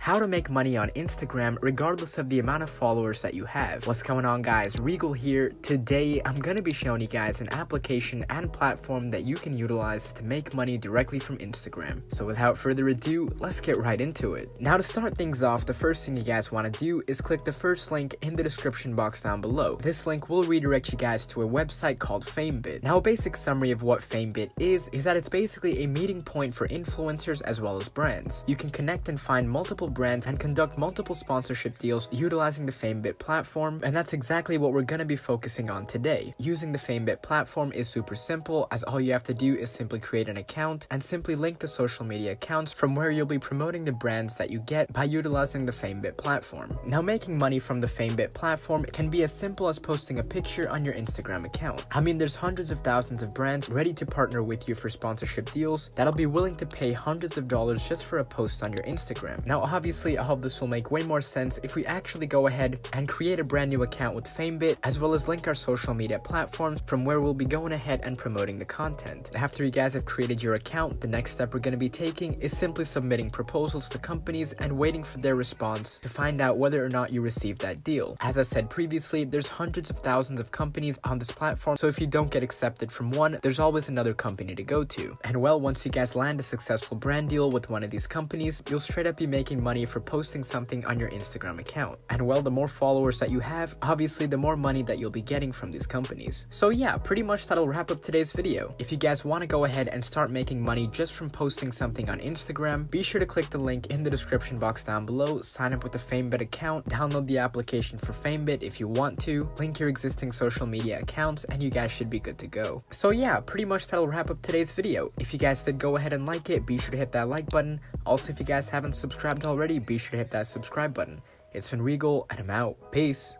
How to make money on Instagram regardless of the amount of followers that you have. What's going on, guys? Regal here. Today I'm going to be showing you guys an application and platform that you can utilize to make money directly from Instagram. So without further ado, let's get right into it. Now, to start things off, the first thing you guys want to do is click the first link in the description box down below. This link will redirect you guys to a website called Famebit. Now, a basic summary of what Famebit is that it's basically a meeting point for influencers as well as brands. You can connect and find multiple brands and conduct multiple sponsorship deals utilizing the Famebit platform, and that's exactly what we're going to be focusing on today. Using the Famebit platform is super simple, as all you have to do is simply create an account and simply link the social media accounts from where you'll be promoting the brands that you get by utilizing the Famebit platform. Now, making money from the Famebit platform can be as simple as posting a picture on your Instagram account. I mean, there's hundreds of thousands of brands ready to partner with you for sponsorship deals that'll be willing to pay hundreds of dollars just for a post on your Instagram. Now, obviously, I hope this will make way more sense if we actually go ahead and create a brand new account with Famebit, as well as link our social media platforms from where we'll be going ahead and promoting the content. After you guys have created your account, the next step we're going to be taking is simply submitting proposals to companies and waiting for their response to find out whether or not you received that deal. As I said previously, there's hundreds of thousands of companies on this platform, so if you don't get accepted from one, there's always another company to go to. And well, once you guys land a successful brand deal with one of these companies, you'll straight up be making money for posting something on your Instagram account. And well, the more followers that you have, obviously the more money that you'll be getting from these companies. So yeah, pretty much that'll wrap up today's video. If you guys want to go ahead and start making money just from posting something on Instagram, be sure to click the link in the description box down below, sign up with the Famebit account, download the application for Famebit if you want to, link your existing social media accounts, and you guys should be good to go. So yeah, pretty much that'll wrap up today's video. If you guys did go ahead and like it, be sure to hit that like button. Also, if you guys haven't subscribed already, be sure to hit that subscribe button. It's been Regal, and I'm out. Peace.